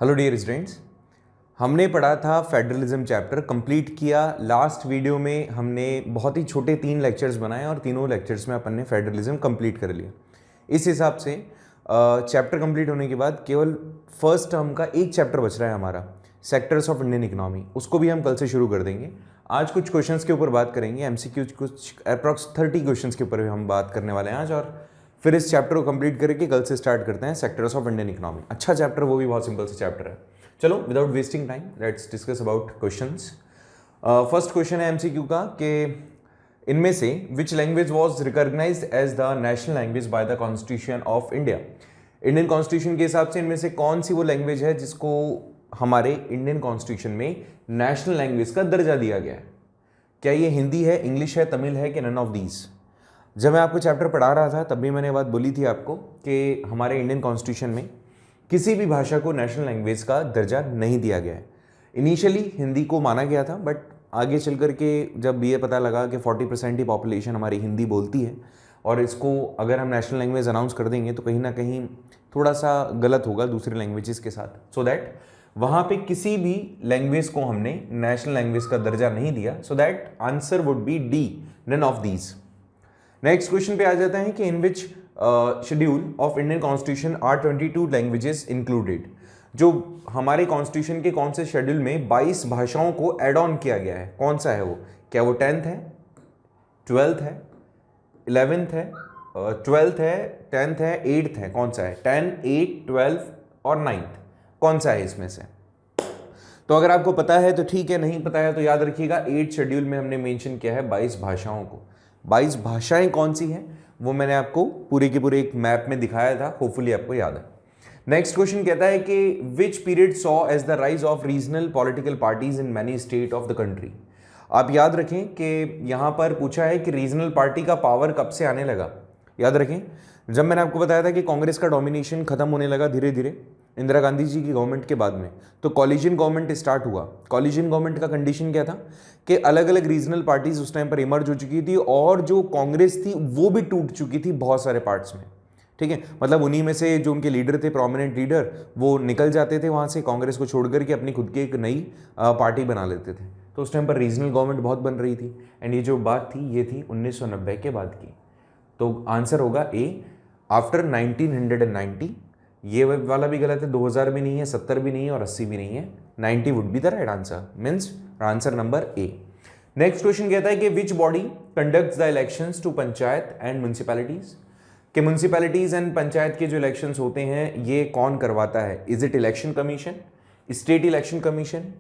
Hello dear students, हमने पढ़ा था फेडरलिज्म चैप्टर, कंप्लीट किया। लास्ट वीडियो में हमने बहुत ही छोटे 3 लेक्चर्स बनाए और तीनों लेक्चर्स में अपन ने फेडरलिज्म कंप्लीट कर लिया। इस हिसाब से चैप्टर कंप्लीट होने के बाद केवल फर्स्ट टर्म का एक चैप्टर बच रहा है हमारा, सेक्टर्स ऑफ इंडियन इकोनॉमी। उसको भी हम कल से शुरू कर देंगे। आज कुछ क्वेश्चंस के ऊपर बात करेंगे, एमसीक्यूज कुछ अप्रॉक्स 30 क्वेश्चंस के ऊपर हम बात करने वाले हैं आज, और फिर इस चैप्टर को कंप्लीट करके कल से स्टार्ट करते हैं सेक्टर्स ऑफ इंडियन इकोनॉमी। अच्छा चैप्टर, वो भी बहुत सिंपल सा चैप्टर है। चलो without wasting time let's discuss about questions. First question है एमसीक्यू का कि इनमें से which language was recognised as the national language by the constitution of India. Indian constitution के हिसाब से इनमें से कौन सी वो लैंग्वेज है जिसको हमारे इंडियन कॉन्स्टिट्यूशन में नेशनल लैंग्वेज का दर्जा दिया गया है? क्या ये हिंदी है, इंग्लिश है, तमिल है कि नन ऑफ दीज? जब मैं आपको चैप्टर पढ़ा रहा था तब भी मैंने बात बोली थी आपको कि हमारे इंडियन कॉन्स्टिट्यूशन में किसी भी भाषा को नेशनल लैंग्वेज का दर्जा नहीं दिया गया है। इनिशियली हिंदी को माना गया था, बट आगे चल कर के जब ये पता लगा कि 40% ही पॉपुलेशन हमारी हिंदी बोलती है और इसको अगर हम नेशनल लैंग्वेज अनाउंस कर देंगे तो कहीं ना कहीं थोड़ा सा गलत होगा दूसरी लैंग्वेजेस के साथ, सो दैट वहाँ पे किसी भी लैंग्वेज को हमने नेशनल लैंग्वेज का दर्जा नहीं दिया। So that answer would be D, none of these. Next question पे आ जाता है कि in which schedule of Indian constitution are 22 languages included. जो हमारे कॉन्स्टिट्यूशन के कौन से शेड्यूल में 22 भाषाओं को एड ऑन किया गया है, कौन सा है वो? क्या वो 10th है, 12th है, 11th है, 12th है, 10th है, 8th है? कौन सा है? 10, 8, 12 और 9th, कौन सा है इसमें से? तो अगर आपको पता है तो ठीक है, नहीं पता है तो याद रखिएगा 8th शेड्यूल में हमने मेंशन किया है 22 भाषाओं को। 22 भाषाएं कौन सी हैं वो मैंने आपको पूरे के पूरे एक मैप में दिखाया था, होपफुली आपको याद है। नेक्स्ट क्वेश्चन कहता है कि which period saw as the rise of regional political parties in many state of the country. आप याद रखें कि यहां पर पूछा है कि रीजनल पार्टी का पावर कब से आने लगा। याद रखें, जब मैंने आपको बताया था कि कांग्रेस का डोमिनेशन खत्म होने लगा धीरे धीरे इंदिरा गांधी जी की गवर्नमेंट के बाद में, तो कॉलिजन गवर्नमेंट स्टार्ट हुआ। कॉलिजन गवर्नमेंट का कंडीशन क्या था कि अलग अलग रीजनल पार्टीज उस टाइम पर इमर्ज हो चुकी थी और जो कांग्रेस थी वो भी टूट चुकी थी बहुत सारे पार्ट्स में। ठीक है, मतलब उन्हीं में से जो उनके लीडर थे, प्रोमिनेंट लीडर, वो निकल जाते थे वहां से कांग्रेस को छोड़ करके अपनी खुद की एक नई पार्टी बना लेते थे। तो उस टाइम पर रीजनल गवर्नमेंट बहुत बन रही थी। एंड ये जो बात थी ये थी 1990 के बाद की। तो आंसर होगा ए, आफ्टर 1990। ये वाला भी गलत है, 2000 भी नहीं है, 70 भी नहीं है और 80 भी नहीं है। 90 would be the right answer, means answer number A. Next question कहता है कि which body conducts the elections to panchayat and municipalities. के म्युनिसिपैलिटीज एंड पंचायत के जो इलेक्शंस होते हैं ये कौन करवाता है? Is it election commission, state election commission,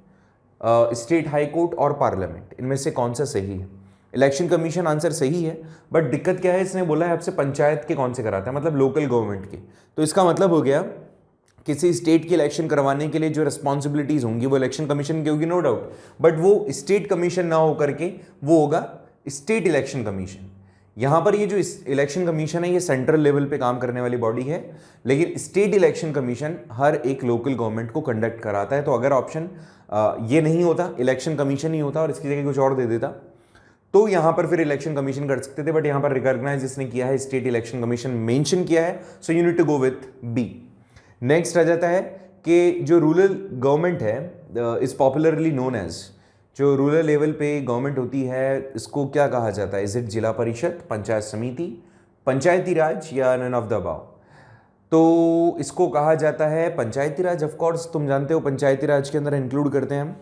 state high court और पार्लियामेंट? इनमें से कौन सा सही है? इलेक्शन कमीशन आंसर सही है, बट दिक्कत क्या है, इसने बोला है आपसे पंचायत के कौन से कराता है, मतलब लोकल गवर्नमेंट के। तो इसका मतलब हो गया किसी स्टेट की इलेक्शन करवाने के लिए जो रिस्पॉन्सिबिलिटीज होंगी वो इलेक्शन कमीशन की होगी, नो डाउट, बट वो स्टेट कमीशन ना होकर के वो होगा स्टेट इलेक्शन कमीशन। यहां पर ये जो इलेक्शन कमीशन है ये सेंट्रल लेवल पे काम करने वाली बॉडी है, लेकिन स्टेट इलेक्शन कमीशन हर एक लोकल गवर्नमेंट को कंडक्ट कराता है। तो अगर ऑप्शन ये नहीं होता, इलेक्शन कमीशन ही होता और इसकी जगह कुछ और दे देता, तो यहां पर फिर इलेक्शन कमीशन कर सकते थे, बट यहां पर रिकॉग्नाइज इसने किया है, स्टेट इलेक्शन कमीशन मेंशन किया है, so you need to go with B. Next आ जाता है कि जो रूरल गवर्नमेंट है इज पॉपुलरली नोन एज, जो रूरल लेवल पे गवर्नमेंट होती है इसको क्या कहा जाता है? इज इट जिला परिषद, पंचायत समिति, पंचायती राज या नन ऑफ द अबव? तो इसको कहा जाता है पंचायती राज। ऑफ कोर्स तुम जानते हो पंचायती राज के अंदर इंक्लूड करते हैं हम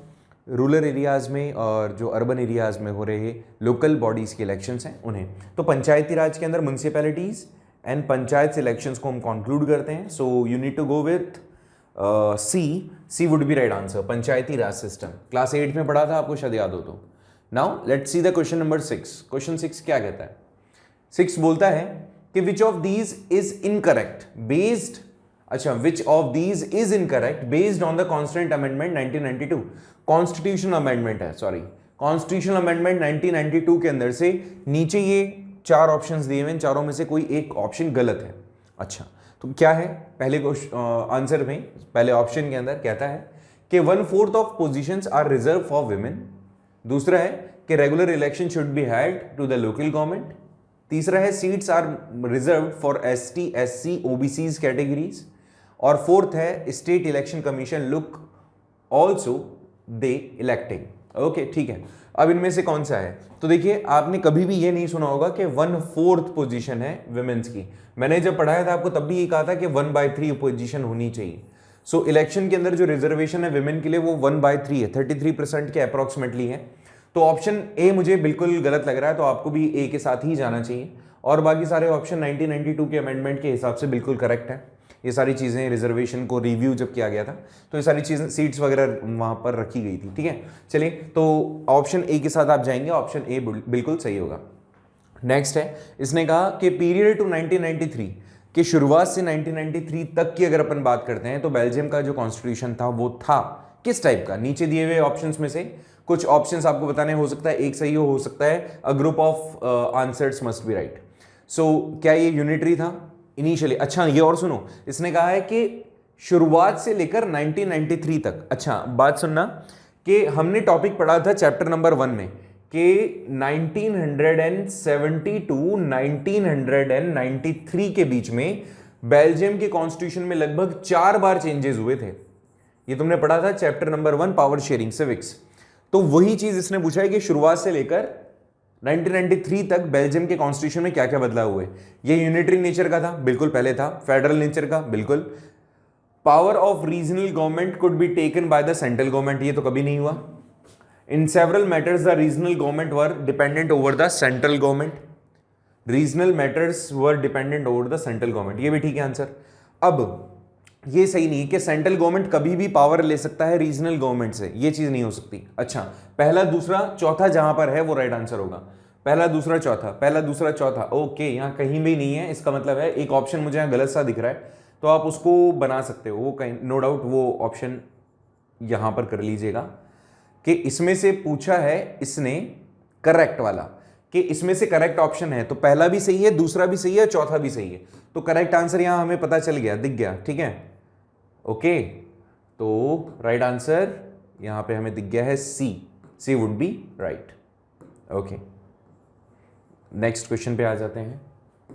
रूरल एरियाज़ में और जो अर्बन एरियाज़ में हो रहे लोकल बॉडीज़ के इलेक्शंस हैं उन्हें। तो पंचायती राज के अंदर म्यूनिसिपैलिटीज़ एंड पंचायत इलेक्शंस को हम कंक्लूड करते हैं। So you need to go with C would be right answer, panchayati raj system. Class 8 में पढ़ा था, आपको शायद याद हो तो। Now let's see the question number 6। Question 6 क्या कहता है? 6 बोलता है कि which of these is incorrect based, अच्छा, which of these is incorrect based on the constituent amendment 1992। Constitution amendment है, सॉरी, कॉन्स्टिट्यूशन अमेंडमेंट 1992 के अंदर से नीचे ये 4 ऑप्शंस दिए हुए हैं, चारों में से कोई एक ऑप्शन गलत है। अच्छा, तो क्या है? पहले आंसर में पहले ऑप्शन के अंदर कहता है कि 1/4 of positions are reserve for women. दूसरा है कि regular election should be held to the local government. तीसरा है seats are reserve for ST, SC, OBCs categories. और फोर्थ है state election commission look also they electing. Okay ठीक है, अब इनमें से कौन सा है? तो देखिए आपने कभी भी ये नहीं सुना होगा कि 1/4 पोजीशन है विमेंस की। मैंने जब पढ़ाया था आपको तब भी ये कहा था कि 1/3 पोजीशन होनी चाहिए। सो इलेक्शन के अंदर जो रिजर्वेशन है विमेन के लिए वो 1/3 है, 33% के अप्रोक्सीमेटली है। तो ऑप्शन ए मुझे बिल्कुल गलत लग रहा है, तो आपको भी ए के साथ ही जाना चाहिए, और बाकी सारे ऑप्शन 1992 के अमेंडमेंट के हिसाब से बिल्कुल करेक्ट है। ये सारी चीज़ें रिजर्वेशन को रिव्यू जब किया गया था तो ये सारी चीज़ें सीट्स वगैरह वहाँ पर रखी गई थी। ठीक है, चलिए तो ऑप्शन ए के साथ आप जाएंगे, ऑप्शन ए बिल्कुल सही होगा। नेक्स्ट है, इसने कहा कि पीरियड टू 1993 की शुरुआत से 1993 तक की अगर अपन बात करते हैं तो बेल्जियम का जो कॉन्स्टिट्यूशन था वो था किस टाइप का? नीचे दिए हुए ऑप्शंस में से कुछ ऑप्शंस आपको बताने, हो सकता है एक सही हो सकता है a group of answers must be right. So क्या ये यूनिटरी था इनिशियली? अच्छा ये और सुनो, इसने कहा है कि शुरुआत से लेकर 1993 तक। अच्छा बात सुनना कि हमने टॉपिक पढ़ा था चैप्टर नंबर 1 में कि 1970 टू 1993 के बीच में बेल्जियम के कॉन्स्टिट्यूशन में लगभग 4 बार चेंजेस हुए थे। ये तुमने पढ़ा था chapter number 1 power sharing civics. तो वही चीज इसने पूछा है कि शुरुआत से लेकर 1993 तक बेल्जियम के कॉन्स्टिट्यूशन में क्या क्या बदलाव हुए। ये यूनिटरी नेचर का था, बिल्कुल पहले था। फेडरल नेचर का, बिल्कुल। Power of regional government could be taken by the central government, ये तो कभी नहीं हुआ। In several matters the regional government were dependent over the central government, regional matters were dependent over the central government, ये भी ठीक है answer. अब ये सही नहीं कि सेंट्रल गवर्नमेंट कभी भी पावर ले सकता है रीजनल गवर्नमेंट से, ये चीज नहीं हो सकती। अच्छा पहला दूसरा चौथा जहां पर है वो राइट आंसर होगा। पहला दूसरा चौथा, पहला दूसरा चौथा, ओके यहां कहीं भी नहीं है, इसका मतलब है एक ऑप्शन मुझे यहां गलत सा दिख रहा है, तो आप उसको बना सकते हो, वो कहीं नो डाउट वो ऑप्शन यहां पर कर लीजिएगा कि इसमें से पूछा है इसने करेक्ट वाला, कि इसमें से करेक्ट ऑप्शन है, तो पहला भी सही है, दूसरा भी सही है, चौथा भी सही है, तो करेक्ट आंसर यहां हमें पता चल गया, दिख गया। ठीक है ओके, तो राइट आंसर यहां पे हमें दिख गया है C would be right. Okay next question पे आ जाते हैं।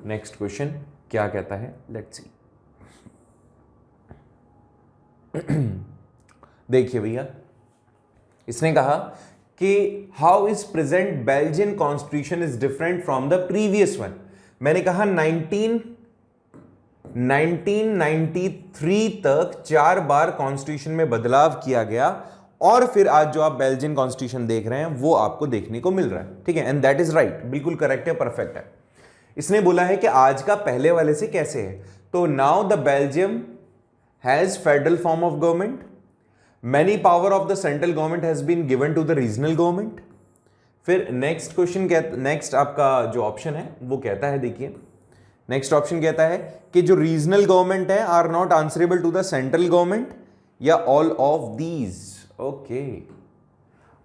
नेक्स्ट क्वेश्चन क्या कहता है, लेट्स सी। देखिए भैया, इसने कहा कि how is present Belgian constitution is different from the previous one. मैंने कहा 1993 तक 4 बार कॉन्स्टिट्यूशन में बदलाव किया गया, और फिर आज जो आप बेल्जियन कॉन्स्टिट्यूशन देख रहे हैं वो आपको देखने को मिल रहा है। ठीक है, एंड दैट इज राइट, बिल्कुल करेक्ट है, परफेक्ट है। इसने बोला है कि आज का पहले वाले से कैसे है, तो now the Belgium has federal form of government, many power of the central government has been given to the regional government. फिर नेक्स्ट क्वेश्चन, नेक्स्ट आपका जो ऑप्शन है वो कहता है, देखिए नेक्स्ट ऑप्शन कहता है कि जो रीजनल गवर्नमेंट है are not answerable to the central government या ऑल ऑफ दीज। ओके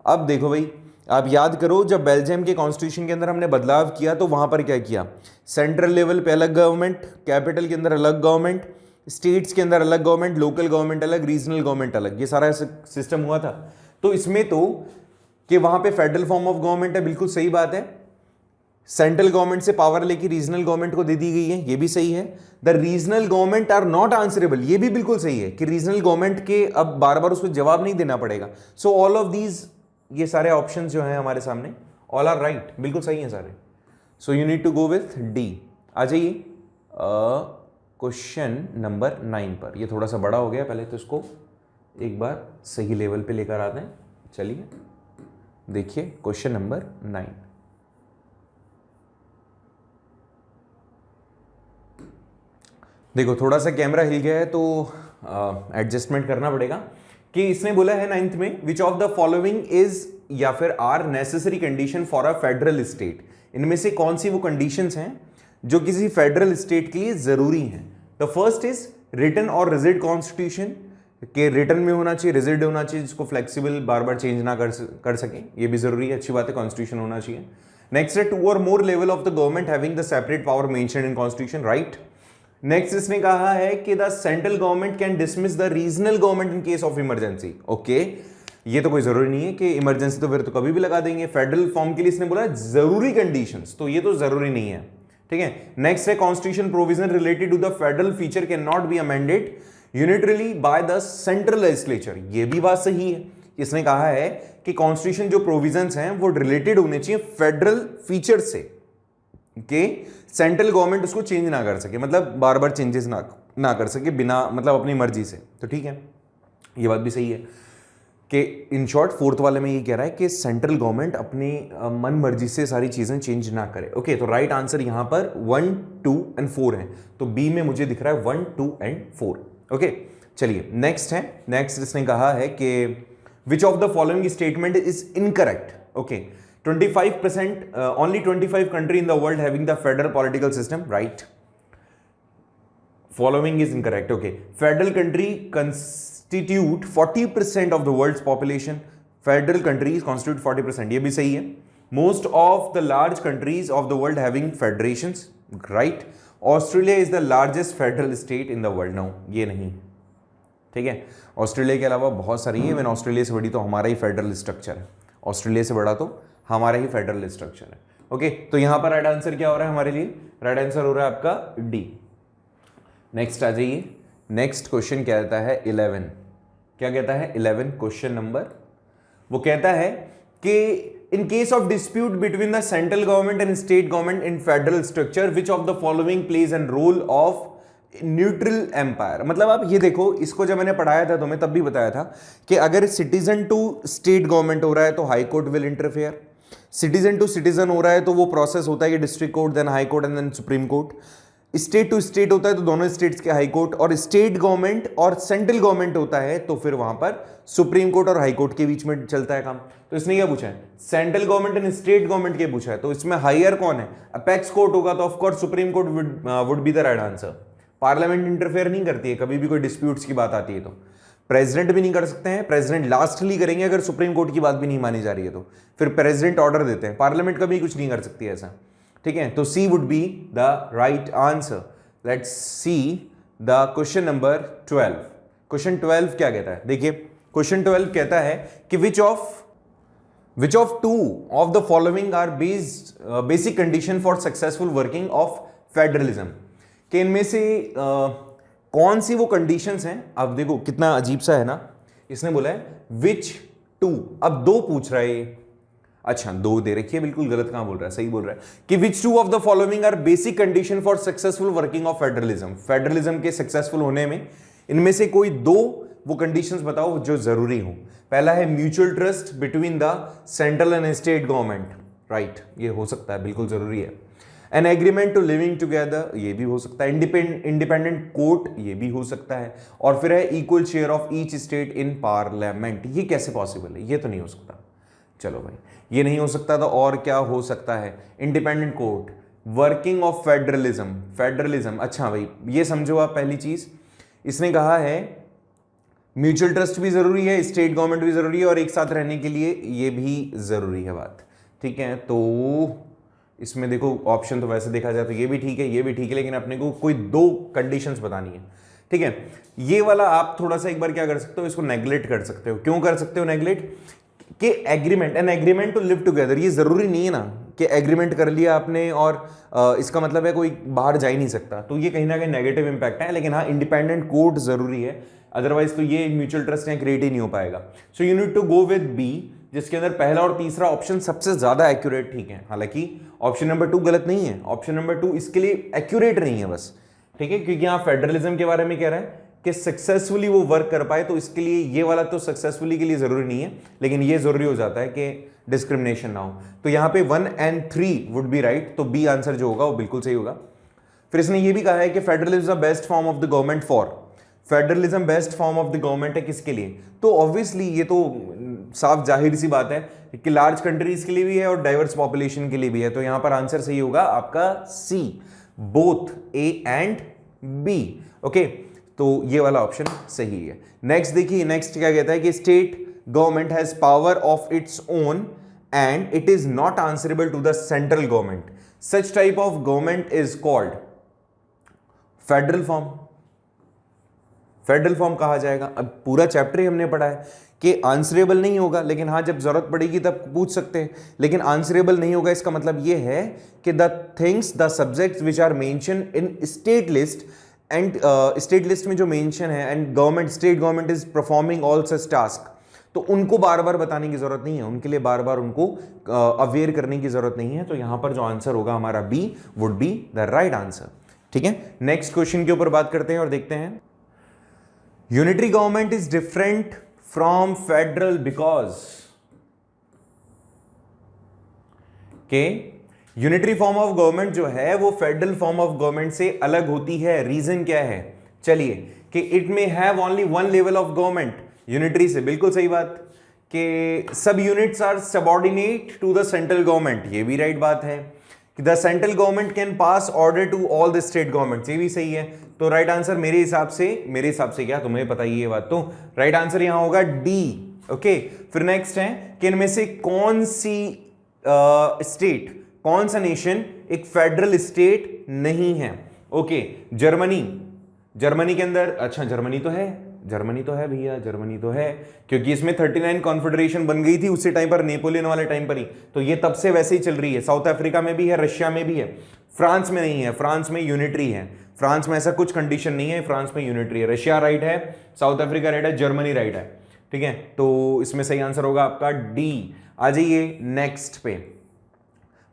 अब देखो भाई, आप याद करो जब बेल्जियम के कॉन्स्टिट्यूशन के अंदर हमने बदलाव किया तो वहां पर क्या किया, सेंट्रल लेवल पे अलग गवर्नमेंट, कैपिटल के अंदर अलग गवर्नमेंट, स्टेट्स के अंदर अलग गवर्नमेंट, लोकल गवर्नमेंट अलग, रीजनल गवर्नमेंट अलग, ये सारा सिस्टम हुआ था। तो इसमें तो कि वहां पे फेडरल फॉर्म ऑफ गवर्नमेंट है, बिल्कुल सही बात है, सेंट्रल गवर्नमेंट से पावर लेके रीजनल गवर्नमेंट को दे दी गई है, ये भी सही है। The regional government are not answerable, ये भी बिल्कुल सही है कि रीजनल गवर्नमेंट के अब बार बार उसको जवाब नहीं देना पड़ेगा। सो ऑल ऑफ दीज, ये सारे ऑप्शंस जो हैं हमारे सामने, ऑल आर राइट, बिल्कुल सही हैं सारे। So you need to go with D. आ जाइए क्वेश्चन नंबर 9 पर। ये थोड़ा सा बड़ा हो गया, पहले तो इसको एक बार सही लेवल पे लेकर आते हैं। चलिए देखिए क्वेश्चन नंबर 9। देखो थोड़ा सा कैमरा हिल गया है तो एडजस्टमेंट करना पड़ेगा। कि इसने बोला है 9th में, which of the following is या फिर are necessary condition for a federal state. इनमें से कौन सी वो कंडीशंस हैं जो किसी फेडरल स्टेट के लिए जरूरी हैं। द फर्स्ट इज रिटन और रिजिड कॉन्स्टिट्यूशन, के रिटन में होना चाहिए, रिजिड होना चाहिए, जिसको फ्लेक्सिबल बार बार चेंज ना कर सके, ये भी जरूरी है, अच्छी बात है, कॉन्स्टिट्यूशन होना चाहिए। नेक्स्ट है 2 और more level of the government having the separate power mentioned in constitution, right. Next इसने कहा है कि the central government can dismiss the regional government in case of emergency. Okay, ये तो कोई जरूरी नहीं है कि इमरजेंसी तो फिर तो कभी भी लगा देंगे। फेडरल फॉर्म के लिए इसने बोला जरूरी कंडीशंस, तो ये तो जरूरी नहीं है। ठीक है, नेक्स्ट है constitution provision related to the federal feature can not be amended unitarily by the central legislature, ये भी बात सही है। इसने कहा है कि कॉन्स्टिट्यूशन जो प्रोविजंस हैं वो रिलेटेड होने चाहिए फेडरल फीचर से, कि सेंट्रल गवर्नमेंट उसको चेंज ना कर सके, मतलब बार बार चेंजेस ना कर सके बिना मतलब अपनी मर्जी से। तो ठीक है, ये बात भी सही है कि इन शॉर्ट फोर्थ वाले में ये कह रहा है कि सेंट्रल गवर्नमेंट अपनी मन मर्जी से सारी चीजें चेंज ना करे। ओके, तो राइट आंसर यहां पर 1, 2 एंड 4 है, तो बी में मुझे दिख रहा है 1, 2 एंड 4। ओके, चलिए नेक्स्ट है। नेक्स्ट इसने कहा है कि which of the following statement is incorrect. Okay, 25% only 25 country in the world having the federal political system, right? Following is incorrect. Okay, federal country constitute 40% of the world's population. Federal countries constitute 40%, ये भी सही है। Most of the large countries of the world having federations, right? Australia is the largest federal state in the world. No, ये नहीं, ठीक है। Australia के अलावा बहुत सारी है, इवन ऑस्ट्रेलिया से बड़ी तो हमारा ही फेडरल स्ट्रक्चर है, ऑस्ट्रेलिया से बड़ा तो हमारा ही फेडरल स्ट्रक्चर है। ओके, तो यहां पर राइट आंसर क्या हो रहा है हमारे लिए? राइट आंसर हो रहा है आपका डी। नेक्स्ट आ जाइए। नेक्स्ट क्वेश्चन क्या कहता है 11, क्या कहता है 11 क्वेश्चन नंबर, वो कहता है कि in case of dispute between the central government and state government in federal structure which of the following plays and role of neutral umpire. मतलब आप ये देखो, इसको जब मैंने पढ़ाया था तुम्हें तब भी बताया था कि अगर सिटीजन टू स्टेट गवर्नमेंट हो रहा है तो high court will interfere, citizen to citizen हो रहा है तो वो प्रोसेस होता है कि district court, then high court and then supreme court. State to state होता है तो दोनों स्टेट्स के हाई कोर्ट, और स्टेट गवर्नमेंट और सेंट्रल गवर्नमेंट होता है तो फिर वहां पर सुप्रीम कोर्ट और हाई कोर्ट के बीच में चलता है काम। तो इसने क्या पूछा है? Central government and state government के पूछा है, तो इसमें हायर कौन है? अपेक्स कोर्ट होगा, तो of course supreme court would be the right answer. Parliament interfere नहीं करती है कभी भी कोई डिस्प्यूट्स की बात आती है, तो प्रेसिडेंट भी नहीं कर सकते हैं, प्रेसिडेंट लास्टली करेंगे अगर सुप्रीम कोर्ट की बात भी नहीं मानी जा रही है तो फिर प्रेसिडेंट ऑर्डर देते हैं, पार्लियामेंट कभी कुछ नहीं कर सकती है ऐसा, ठीक है। तो C would be the right answer. Let's see the question number 12। Question 12 क्या कहता है? देखिए क्वेश्चन 12 कहता है कि which of two of the following are basic condition for successful working of federalism, कि इनमें से कौन सी वो कंडीशंस हैं। अब देखो कितना अजीब सा है ना, इसने बोला है विच टू, अब दो पूछ रहा है, अच्छा दो दे रखी है, बिल्कुल गलत कहां बोल रहा है, सही बोल रहा है कि which two of the following are basic condition for successful working of federalism. Federalism के सक्सेसफुल होने में इनमें से कोई दो वो कंडीशंस बताओ जो जरूरी हो। पहला है mutual trust between the central and state government, right, ये हो सकता है, बिल्कुल जरूरी है। An agreement to living together, ये भी हो सकता है। इंडिपेंडेंट कोर्ट, ये भी हो सकता है। और फिर है equal share of each state in parliament. ये कैसे पॉसिबल है? ये तो नहीं हो सकता, चलो भाई ये नहीं हो सकता, तो और क्या हो सकता है? Independent court, working of federalism. अच्छा भाई ये समझो आप, पहली चीज इसने कहा है म्यूचुअल ट्रस्ट भी जरूरी है, स्टेट गवर्नमेंट भी जरूरी है, और एक साथ रहने के लिए ये भी जरूरी है बात, ठीक है। तो इसमें देखो ऑप्शन तो वैसे देखा जाए तो ये भी ठीक है, ये भी ठीक है, लेकिन अपने को कोई दो कंडीशंस बतानी है, ठीक है। ये वाला आप थोड़ा सा एक बार क्या कर सकते हो, इसको नेग्लेक्ट कर सकते हो। क्यों कर सकते हो नेग्लेक्ट? कि एग्रीमेंट टू लिव टुगेदर, ये जरूरी नहीं है ना कि एग्रीमेंट कर लिया आपने और इसका मतलब है कोई बाहर जा ही नहीं सकता, तो ये कहीं ना कहीं नेगेटिव इंपैक्ट है। लेकिन हाँ, इंडिपेंडेंट कोर्ट जरूरी है, अदरवाइज तो ये म्यूचुअल ट्रस्ट यहाँ क्रिएट ही नहीं हो पाएगा। So you need to go with B, जिसके अंदर पहला और तीसरा ऑप्शन सबसे ज्यादा एक्यूरेट, ठीक है। हालांकि ऑप्शन नंबर 2 गलत नहीं है, ऑप्शन नंबर 2 इसके लिए एक्यूरेट नहीं है बस, ठीक है, क्योंकि यहाँ फेडरलिज्म के बारे में कह रहा है कि सक्सेसफुली वो वर्क कर पाए, तो इसके लिए ये वाला तो सक्सेसफुली के लिए जरूरी नहीं है, लेकिन ये जरूरी हो जाता है कि डिस्क्रिमिनेशन ना हो। तो यहाँ पे 1 and 3 वुड बी राइट, तो बी आंसर जो होगा वो बिल्कुल सही होगा। फिर इसने ये भी कहा है कि federalism best form of the government for, federalism best form of the government है किसके लिए? तो ऑब्वियसली ये तो साफ जाहिर सी बात है कि लार्ज कंट्रीज के लिए भी है और डाइवर्स पॉपुलेशन के लिए भी है, तो यहां पर आंसर सही होगा आपका C, both A and B. Okay, तो ये वाला ऑप्शन सही है। नेक्स्ट देखिए, नेक्स्ट क्या कहता है कि state government has power of its own and it is not answerable to the central government, such type of government is called federal form. Federal form कहा जाएगा। अब पूरा चैप्टर ही हमने पढ़ा है कि आंसरेबल नहीं होगा, लेकिन हाँ जब जरूरत पड़ेगी तब पूछ सकते हैं, लेकिन आंसरेबल नहीं होगा इसका मतलब ये है कि the things the subjects which are mention in state list and state list में जो मेंशन है and government state government is performing all such task, तो उनको बार बार बताने की जरूरत नहीं है, उनके लिए बार बार उनको अवेयर करने की जरूरत नहीं है। तो यहां पर जो आंसर होगा हमारा B would be the right answer. ठीक है, नेक्स्ट क्वेश्चन के ऊपर बात करते हैं और देखते हैं। Unitary government is different from federal because के यूनिटरी फॉर्म ऑफ गवर्नमेंट जो है वो फेडरल फॉर्म ऑफ गवर्नमेंट से अलग होती है। रीजन क्या है? चलिए, कि it may have only one level of government. Unitary से बिल्कुल सही बात, कि सब units are subordinate to the central government, ये भी राइट बात है। कि the central government can pass order to all the state government, ये भी सही है। तो राइट आंसर मेरे हिसाब से क्या तुम्हें पता ही ये बात, तो राइट आंसर यहां होगा डी। ओके, फिर नेक्स्ट है कि इनमें से कौन सी स्टेट, कौन सा नेशन एक फेडरल स्टेट नहीं है? ओके, जर्मनी के अंदर, अच्छा जर्मनी तो है भैया, जर्मनी तो है, क्योंकि इसमें 39 कॉन्फेडरेशन बन गई थी उसी टाइम पर, नेपोलियन वाले टाइम पर ही, तो ये तब से वैसे ही चल रही है। साउथ अफ्रीका में भी है, रशिया में भी है, फ्रांस में नहीं है, फ्रांस में यूनिटरी है। फ्रांस में ऐसा कुछ कंडीशन नहीं है, फ्रांस में यूनिटरी है। रशिया राइट है, साउथ अफ्रीका राइट है, जर्मनी राइट है। ठीक है, तो इसमें सही आंसर होगा आपका डी। आ जाइए नेक्स्ट पे,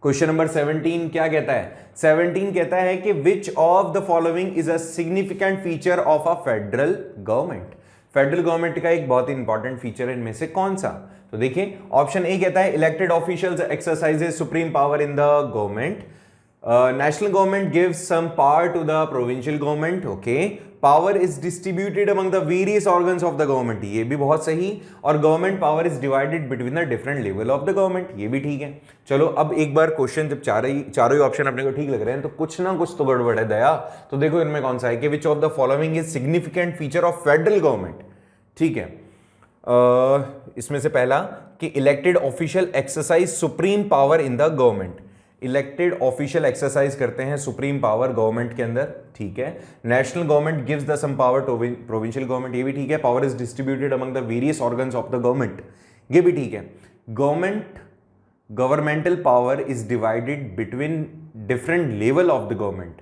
क्वेश्चन नंबर 17 क्या कहता है? 17 कहता है कि which of the following is a significant feature of a federal government. Federal government का एक बहुत ही इंपॉर्टेंट फीचर है, इनमें से कौन सा? तो देखिए, ऑप्शन ए कहता है elected officials exercises supreme power in the government. National government gives some power to the provincial government. Okay, power is distributed among the various organs of the government, ये भी बहुत सही। और government power is divided between the different level of the government, ये भी ठीक है। चलो अब एक बार क्वेश्चन, जब चारों ही ऑप्शन अपने को ठीक लग रहे हैं तो कुछ ना कुछ तो गड़बड़ है दया। तो देखो इनमें कौन सा है कि which of the following is significant feature of federal government. ठीक है, इसमें से पहला कि elected official exercise supreme power in the government. Elected official exercise करते हैं सुप्रीम पावर गवर्नमेंट के अंदर, ठीक है। National government gives the some power to provincial government, ये भी ठीक है। Power is distributed among the various organs of the government, ये भी ठीक है। Governmental power is divided between different level of the government.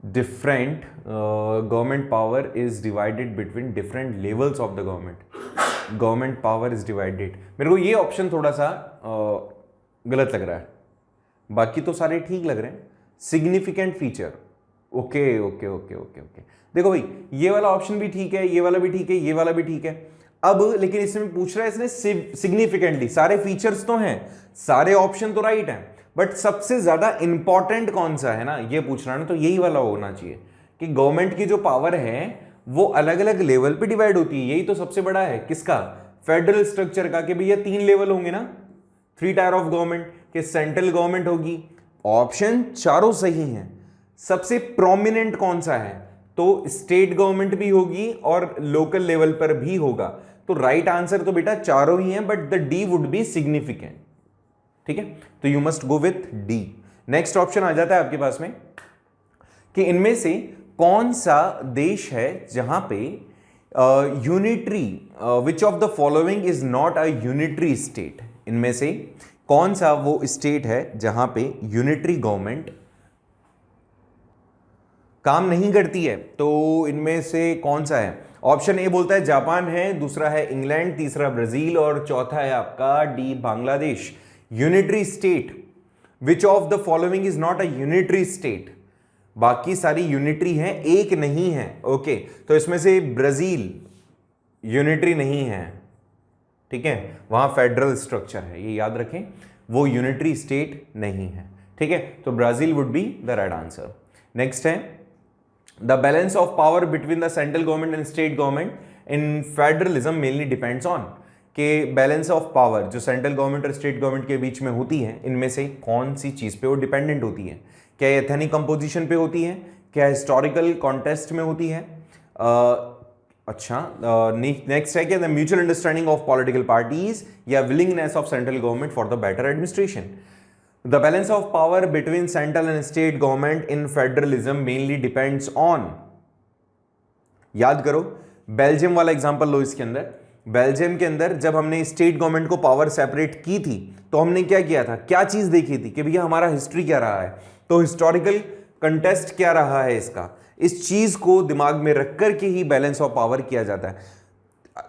Different government power is divided between different levels of the government. Government power is divided, मेरे को ये option थोड़ा सा गलत लग रहा है, बाकी तो सारे ठीक लग रहे हैं। Significant feature, okay okay okay okay okay, देखो भाई ये वाला ऑप्शन भी ठीक है, ये वाला भी ठीक है, ये वाला भी ठीक है। अब लेकिन इसमें पूछ रहा है इसने सिग्निफिकेंटली, सारे फीचर्स तो हैं, सारे ऑप्शन तो राइट हैं, बट सबसे ज्यादा इंपॉर्टेंट कौन सा है ना, ये पूछ रहा है ना, तो यही वाला होना चाहिए कि गवर्नमेंट की जो पावर है वो अलग अलग लेवल पे डिवाइड होती है। यही तो सबसे बड़ा है किसका, फेडरल स्ट्रक्चर का, कि भैया 3 लेवल होंगे ना, 3 टायर ऑफ गवर्नमेंट, कि सेंट्रल गवर्नमेंट होगी। ऑप्शन चारों सही हैं। सबसे प्रोमिनेंट कौन सा है, तो स्टेट गवर्नमेंट भी होगी और लोकल लेवल पर भी होगा। तो राइट आंसर तो बेटा चारों ही हैं, but the D would be significant. ठीक है, तो you must go with D. Next option आ जाता है आपके पास में कि इनमें से कौन सा देश है जहां पे unitary, which of the following is not a unitary state. इनमें से कौन सा वो स्टेट है जहां पे यूनिटरी गवर्नमेंट काम नहीं करती है। तो इनमें से कौन सा है? ऑप्शन ए बोलता है जापान है, दूसरा है इंग्लैंड, तीसरा ब्राजील और चौथा है आपका D Bangladesh. Unitary state, which of the following is not a unitary state. बाकी सारी यूनिटरी हैं, एक नहीं है। ओके, तो इसमें से ब्राजील यूनिटरी नहीं है, ठीक है, वहां फेडरल स्ट्रक्चर है, ये याद रखें, वो यूनिटरी स्टेट नहीं है। ठीक है, तो Brazil would be the right answer. Next है the balance of power between the central government and state government in federalism mainly depends on, के बैलेंस ऑफ पावर जो सेंट्रल गवर्नमेंट और स्टेट गवर्नमेंट के बीच में होती है, इनमें से कौन सी चीज पे वो डिपेंडेंट होती है? क्या एथनिक कंपोजिशन पे होती है, क्या हिस्टोरिकल कॉन्टेस्ट में होती है? अच्छा, नेक्स्ट है क्या the mutual understanding of political parties या willingness of central government for the better administration. The balance of power between central and state government in federalism mainly depends on, याद करो Belgium वाला एग्जांपल लो इसके अंदर। Belgium के अंदर जब हमने स्टेट गवर्नमेंट को पावर सेपरेट की थी तो हमने क्या किया था, क्या चीज देखी थी कि भैया हमारा हिस्ट्री क्या रहा है, तो हिस्टोरिकल कंटेस्ट क्या रहा है इसका, इस चीज को दिमाग में रख कर के ही बैलेंस ऑफ पावर किया जाता है।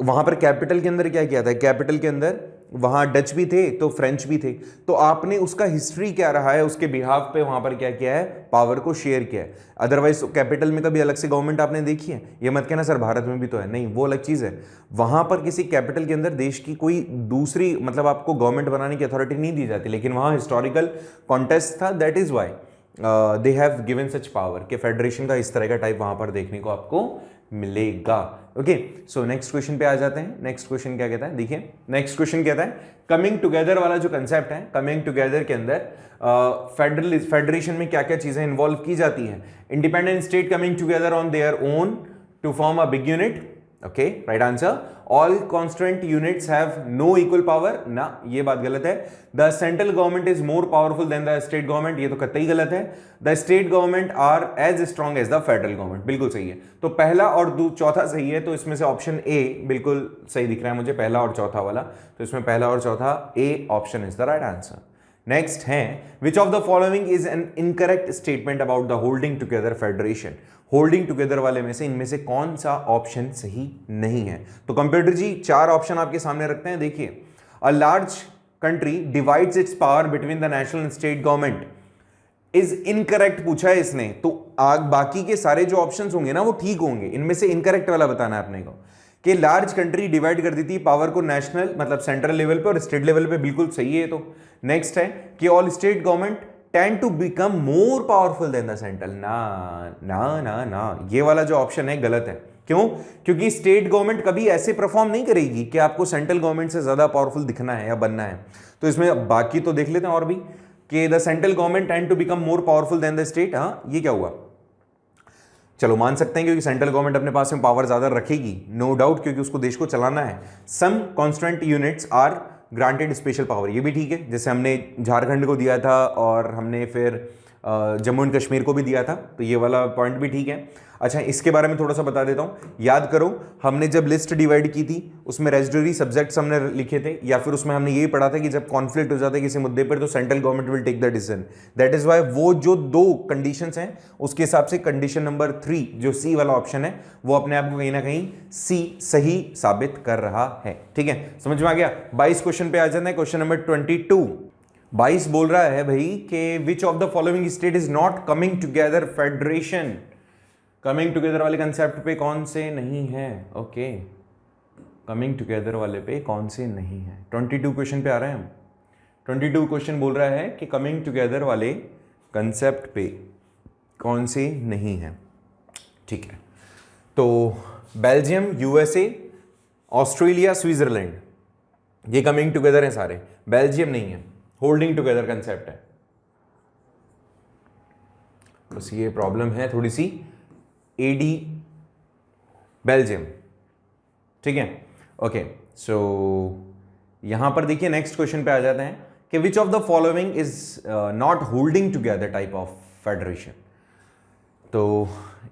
वहां पर कैपिटल के अंदर क्या किया था, कैपिटल के अंदर वहां डच भी थे तो फ्रेंच भी थे, तो आपने उसका हिस्ट्री क्या रहा है उसके बिहाफ पे वहां पर क्या किया है, पावर को शेयर किया है। अदरवाइज कैपिटल में कभी अलग से गवर्नमेंट आपने देखी है, ये मत कहना सर भारत में भी तो है, नहीं वो अलग चीज है। वहां पर किसी कैपिटल के अंदर देश की कोई दूसरी मतलब आपको गवर्नमेंट बनाने की अथॉरिटी नहीं दी जाती, लेकिन वहां हिस्टोरिकल कॉन्टेस्ट था, that is why they have given such power कि फेडरेशन का इस तरह का टाइप वहां पर देखने को आपको मिलेगा। ओके, सो नेक्स्ट क्वेश्चन पे आ जाते हैं। नेक्स्ट क्वेश्चन क्या कहता है, देखिए नेक्स्ट क्वेश्चन कहता है कमिंग टुगेदर वाला जो कंसेप्ट है, कमिंग टुगेदर के अंदर फेडरेशन में क्या क्या चीजें इन्वॉल्व की जाती हैं। Independent state coming together on their own to form a big unit, okay right answer. All constituent units have no equal power, ना ये बात गलत है। The central government is more powerful than the state government, ये तो कतई गलत है। The state government are as strong as the federal government, बिल्कुल सही है। तो पहला और चौथा सही है, तो इसमें से ऑप्शन ए बिल्कुल सही दिख रहा है मुझे, पहला और चौथा वाला, तो इसमें पहला और चौथा A option is the right answer. Next है which of the following is an incorrect statement about the holding together federation. Holding together वाले में से इनमें से कौन सा ऑप्शन सही नहीं है। तो कंप्यूटर जी चार ऑप्शन आपके सामने रखते हैं, देखिए a large country divides it's power between the national and state government is incorrect पूछा है इसने, तो बाकी के सारे जो ऑप्शंस होंगे ना वो ठीक होंगे, इनमें से इनकरेक्ट वाला बताना है अपने को कि लार्ज कंट्री डिवाइड कर दी थी पावर को नेशनल मतलब सेंट्रल लेवल पे और स्टेट लेवल पे, बिल्कुल सही है। तो नेक्स्ट है कि all state government tend to become more powerful than the central, ना ना ना ना, ये वाला जो ऑप्शन है गलत है। क्यों? क्योंकि स्टेट गवर्नमेंट कभी ऐसे परफॉर्म नहीं करेगी कि आपको सेंट्रल गवर्नमेंट से ज्यादा पावरफुल दिखना है या बनना है। तो इसमें बाकी तो देख लेते हैं और भी कि the central government tend to become more powerful than the state, हाँ ये क्या हुआ, चलो मान सकते हैं क्योंकि सेंट्रल गवर्नमेंट अपने पास में पावर ज्यादा रखेगी, नो डाउट, क्योंकि उसको देश को चलाना है। Some constituent units are granted special power, ये भी ठीक है, जैसे हमने झारखंड को दिया था और हमने फिर जम्मू एंड कश्मीर को भी दिया था, तो ये वाला पॉइंट भी ठीक है। अच्छा इसके बारे में थोड़ा सा बता देता हूँ, याद करो हमने जब लिस्ट डिवाइड की थी उसमें रेजिडरी सब्जेक्ट्स हमने लिखे थे, या फिर उसमें हमने ये पढ़ा था कि जब कॉन्फ्लिक्ट हो जाता है किसी मुद्दे पर तो central government will take the decision. That is why वो जो दो कंडीशंस हैं उसके हिसाब से कंडीशन नंबर 3 जो सी वाला ऑप्शन है वो अपने आप को कहीं ना कहीं सी सही साबित कर रहा है। ठीक है, समझ में आ गया। 22 क्वेश्चन पे आ जाना है, क्वेश्चन नंबर 22। 22 बोल रहा है भाई कि which of the following state is not coming together federation. Coming together वाले कंसेप्ट पे कौन से नहीं है, ओके कमिंग टुगेदर वाले पे कौन से नहीं है। 22 क्वेश्चन पे आ रहे हैं हम। 22 क्वेश्चन बोल रहा है कि कमिंग टुगेदर वाले कंसेप्ट पे कौन से नहीं है। ठीक है, तो बेल्जियम, यूएसए, ऑस्ट्रेलिया, स्विट्जरलैंड, ये कमिंग टुगेदर हैं सारे, बेल्जियम नहीं है, होल्डिंग टुगेदर कंसेप्ट है। बस ये प्रॉब्लम है थोड़ी सी, एडी बेल्जियम, ठीक है ओके। सो यहां पर देखिए नेक्स्ट क्वेश्चन पे आ जाते हैं कि which of the following is not holding together type of federation. तो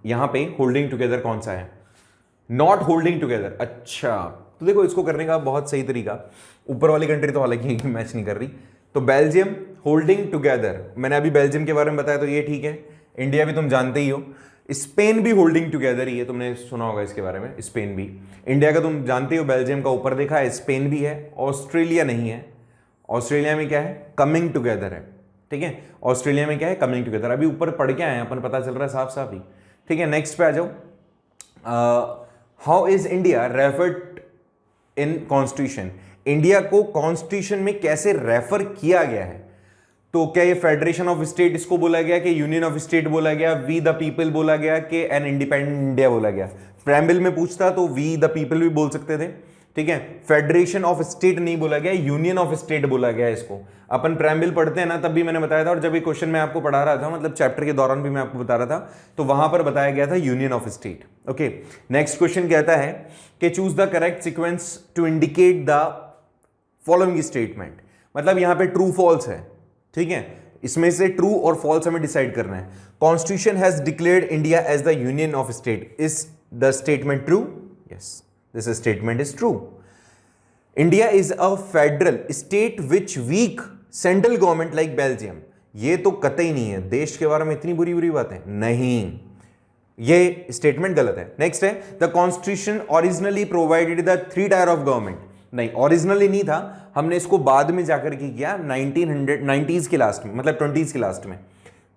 यहां पे होल्डिंग टुगेदर कौन सा है, नॉट होल्डिंग टुगेदर। अच्छा तो देखो इसको करने का बहुत सही तरीका, ऊपर वाली कंट्री तो हालांकि मैच नहीं कर रही, तो बेल्जियम होल्डिंग टुगेदर, मैंने अभी बेल्जियम के बारे में बताया तो ये ठीक है। इंडिया भी तुम जानते ही हो, स्पेन भी होल्डिंग टुगेदर ही है, तुमने सुना होगा इसके बारे में, स्पेन भी। इंडिया का तुम जानते हो, बेल्जियम का ऊपर देखा है, स्पेन भी है, ऑस्ट्रेलिया नहीं है। ऑस्ट्रेलिया में क्या है, कमिंग टुगेदर है। ठीक है, ऑस्ट्रेलिया में क्या है, कमिंग टुगेदर। अभी ऊपर पढ़ के आए हैं अपन, पता चल रहा है साफ साफ ही। ठीक है, नेक्स्ट पे आ जाओ। How is India referred in constitution. India को कॉन्स्टिट्यूशन में कैसे रेफर किया गया है, तो क्या ये फेडरेशन ऑफ स्टेट इसको बोला गया कि यूनियन ऑफ स्टेट बोला गया, वी द पीपल बोला गया कि एन इंडिपेंडेंट इंडिया बोला गया। प्रेम्बल में पूछता तो वी द पीपल भी बोल सकते थे। ठीक है, फेडरेशन ऑफ स्टेट नहीं बोला गया, यूनियन ऑफ स्टेट बोला गया इसको। अपन प्रेम्बल पढ़ते हैं ना, तब भी मैंने बताया था, और जब ये क्वेश्चन मैं आपको पढ़ा रहा था, मतलब चैप्टर के दौरान भी मैं आपको बता रहा था, तो वहां पर बताया गया था union of state. Okay, next question कहता है कि choose the correct sequence to indicate the following statement. मतलब यहां पे ट्रू फॉल्स है, ठीक है, इसमें से ट्रू और फॉल्स हमें डिसाइड करना है। Constitution has declared India as the union of state, is the statement true? Yes, this statement is true. India is a federal state which weak central government like Belgium, ये तो कतई नहीं है, देश के बारे में इतनी बुरी बुरी बातें नहीं, ये स्टेटमेंट गलत है। नेक्स्ट है the constitution originally provided the 3 tyre of government, नहीं ओरिजिनली नहीं था, हमने इसको बाद में जाकर के किया 1990s के लास्ट में, मतलब 20s के लास्ट में,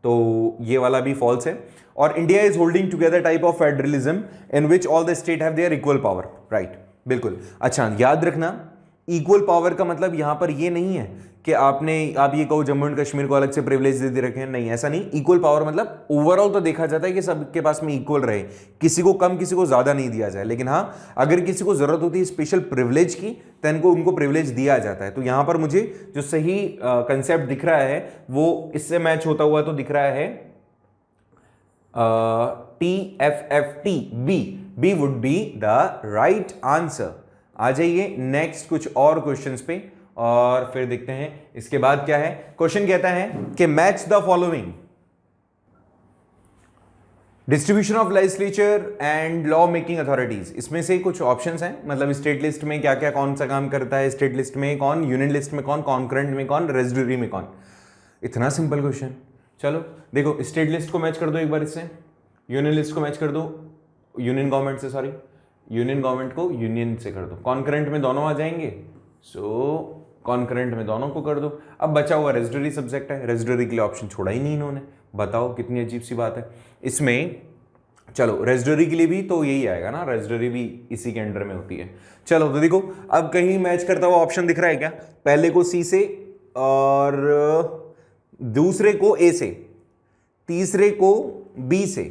तो ये वाला भी फॉल्स है। और India is holding together type of federalism in which all the state have their equal power, right, बिल्कुल। अच्छा याद रखना, इक्वल पावर का मतलब यहां पर ये नहीं है कि आप ये कहो जम्मू एंड कश्मीर को अलग से प्रिविलेज दे रखे हैं, नहीं ऐसा नहीं। इक्वल पावर मतलब ओवरऑल तो देखा जाता है कि सबके पास में इक्वल रहे, किसी को कम किसी को ज्यादा नहीं दिया जाए, लेकिन हाँ अगर किसी को जरूरत होती है स्पेशल प्रिविलेज की तो इनको उनको प्रिविलेज दिया जाता है। तो यहां पर मुझे जो सही कंसेप्ट दिख रहा है वो इससे मैच होता हुआ तो दिख रहा है TFFT, B would be the right answer. आ जाइए नेक्स्ट कुछ और क्वेश्चंस पे और फिर देखते हैं इसके बाद क्या है। क्वेश्चन कहता है कि match the following, distribution of legislature and law making authorities, इसमें से कुछ ऑप्शंस हैं, मतलब स्टेट लिस्ट में क्या क्या कौन सा काम करता है, स्टेट लिस्ट में कौन, यूनियन लिस्ट में कौन, कॉन्करेंट में कौन, रेजिडरी में कौन। इतना सिंपल क्वेश्चन। चलो देखो, स्टेट लिस्ट को मैच कर दो एक बार इससे, यूनियन लिस्ट को मैच कर दो यूनियन गवर्नमेंट से, सॉरी यूनियन गवर्नमेंट को यूनियन से कर दो, कॉन्करेंट में दोनों आ जाएंगे, सो कॉन्करेंट में दोनों को कर दो। अब बचा हुआ रेजिडरी सब्जेक्ट है, रेजिडरी के लिए ऑप्शन छोड़ा ही नहीं इन्होंने, बताओ कितनी अजीब सी बात है इसमें। चलो रेजिडरी के लिए भी तो यही आएगा ना, रेजिडरी भी इसी के अंडर में होती है। चलो तो देखो अब कहीं मैच करता हुआ ऑप्शन दिख रहा है क्या, पहले को सी से और दूसरे को ए से, तीसरे को बी से,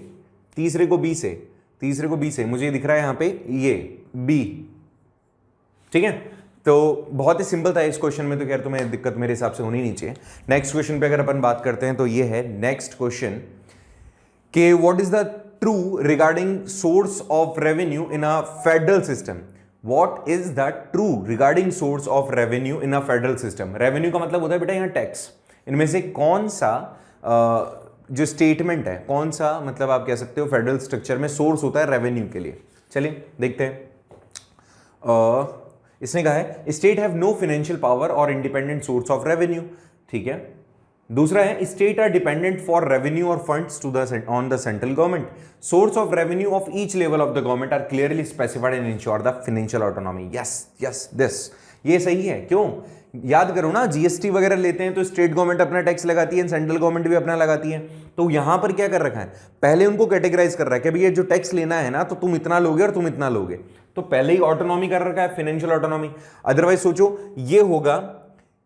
तीसरे को बी से, तीसरे को बी से, मुझे दिख रहा है यहां पे ये बी, ठीक है। तो बहुत ही सिंपल था इस क्वेश्चन में, तो खैर तुम्हें दिक्कत मेरे हिसाब से होनी नहीं चाहिए। नेक्स्ट क्वेश्चन पे अगर अपन बात करते हैं तो ये है नेक्स्ट क्वेश्चन कि what is the true regarding source of revenue in a federal system, what is the true regarding source of revenue in a federal system. Revenue का मतलब होता है बेटा यहाँ टैक्स, इनमें से कौन सा जो स्टेटमेंट है, कौन सा मतलब आप कह सकते हो फेडरल स्ट्रक्चर में सोर्स होता है रेवेन्यू के लिए। चलिए देखते हैं। इसने कहा है state have no financial power और इंडिपेंडेंट सोर्स ऑफ रेवेन्यू, ठीक है। दूसरा है state are dependent for revenue और funds to the on the central government, source of revenue of each level of the government are clearly specified and ensure the financial autonomy. Yes yes this, ये सही है। क्यों, याद करो ना, GST वगैरह लेते हैं तो स्टेट गवर्नमेंट अपना टैक्स लगाती है, सेंट्रल गवर्नमेंट भी अपना लगाती है। तो यहां पर क्या कर रखा है, पहले उनको कैटेगराइज कर रहा है कि भैया जो टैक्स लेना है ना तो तुम इतना लोगे और तुम इतना लोगे, तो पहले ही ऑटोनॉमी कर रखा है, फाइनेंशियल ऑटोनॉमी। अदरवाइज सोचो ये होगा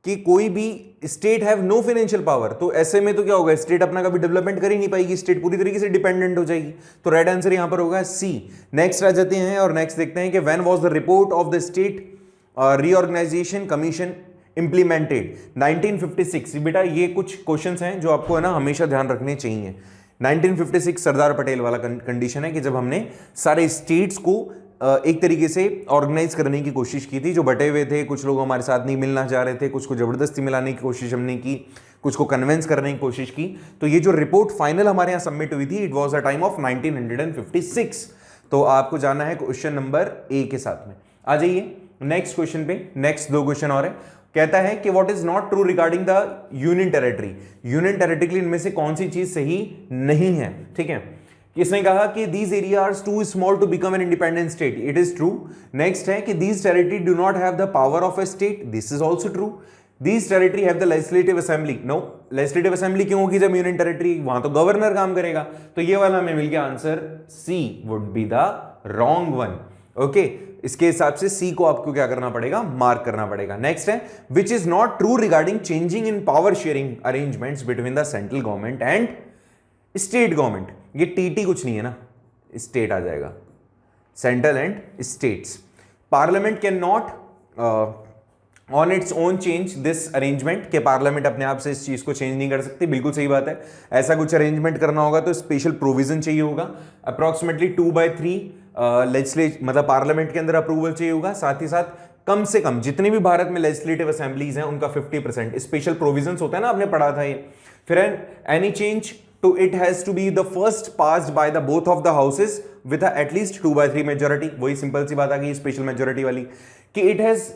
कि कोई भी state have no financial power, तो ऐसे में तो क्या होगा, स्टेट अपना कभी डेवलपमेंट कर ही नहीं पाएगी, स्टेट पूरी तरीके से डिपेंडेंट हो जाएगी। तो राइट आंसर यहां पर होगा सी। नेक्स्ट आ जाते हैं और नेक्स्ट देखते हैं कि when was the report of the state reorganisation commission implemented 1956। बेटा ये कुछ क्वेश्चंस हैं जो आपको है ना हमेशा ध्यान रखने चाहिए। 1956 सरदार पटेल वाला कंडीशन है कि जब हमने सारे स्टेट्स को एक तरीके से ऑर्गेनाइज करने की कोशिश की थी, जो बटे हुए थे, कुछ लोग हमारे साथ नहीं मिलना चाह रहे थे, कुछ को जबरदस्ती मिलाने की कोशिश हमने की, कुछ को कन्विंस करने की कोशिश की। तो ये जो रिपोर्ट फाइनल हमारे यहाँ सबमिट हुई थी, it was a time of 1956। तो आपको जाना है क्वेश्चन नंबर ए के साथ में। आ जाइए नेक्स्ट क्वेश्चन पे, नेक्स्ट दो क्वेश्चन और है। कहता है कि what is not true regarding the union territory, union territory इनमें से कौन सी चीज सही नहीं है, ठीक है। इसने कहा कि these areas too small to become an independent state, it is true। Next है कि these territory do not have the power of a state, this is also true। these territory have the legislative assembly, no, legislative assembly क्यों होगी जब union territory, वहां तो governor काम करेगा। तो ये वाला हमें मिल गया answer, C would be the wrong one. Okay, इसके हिसाब से सी को आपको क्या करना पड़ेगा, मार्क करना पड़ेगा। नेक्स्ट है which is not true regarding changing in power sharing arrangements between the central government and state government. ये टीटी कुछ नहीं है ना, स्टेट आ जाएगा, central and states. Parliament can not on its own change this arrangement, के parliament अपने आप से इस चीज को चेंज नहीं कर सकती, बिल्कुल सही बात है। ऐसा कुछ अरेंजमेंट करना होगा तो स्पेशल प्रोविजन चाहिए होगा, अप्रोक्सीमेटली 2/3 मतलब पार्लियामेंट के अंदर अप्रूवल चाहिए होगा। साथ ही साथ कम से कम जितने भी भारत में लेजिस्लेटिव असेंबलीज हैं उनका 50% स्पेशल प्रोविजंस होता है ना, आपने पढ़ा था ये। फिर any change to it has to be the first passed by the both of the houses with a at least 2/3 majority। वही सिंपल सी बात आ गई स्पेशल मेजोरिटी वाली कि it has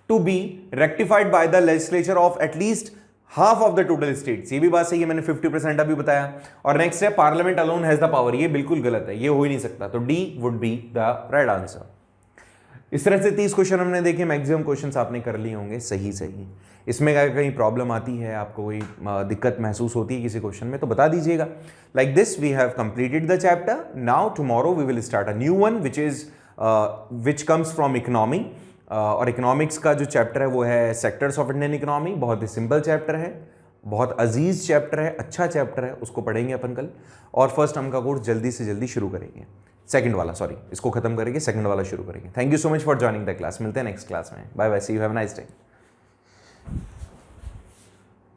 to be rectified by the legislature of at least half of the total states, ये भी बात सही है, मैंने 50% अभी बताया। और नेक्स्ट है parliament alone has the power, ये बिल्कुल गलत है, ये हो ही नहीं सकता, तो D would be the right answer. इस तरह से 30 क्वेश्चन हमने देखे, मैक्सिमम क्वेश्चंस आपने कर लिए होंगे सही सही। इसमें अगर कहीं प्रॉब्लम आती है, आपको कोई दिक्कत महसूस होती है किसी क्वेश्चन में, तो बता दीजिएगा। Like this we have completed the chapter. Now tomorrow we will start a new one which comes from economy. और इकोनॉमिक्स का जो चैप्टर है वो है सेक्टर्स ऑफ इंडियन इकोनॉमी। बहुत ही सिंपल चैप्टर है, बहुत अजीज चैप्टर है, अच्छा चैप्टर है, उसको पढ़ेंगे अपन कल। और फर्स्ट टर्म का कोर्स जल्दी से जल्दी शुरू करेंगे, सेकंड वाला, सॉरी, इसको खत्म करेंगे, सेकंड वाला शुरू करेंगे। Thank you so much for joining the class, मिलते हैं नेक्स्ट क्लास में। Bye bye, see you, have a nice day.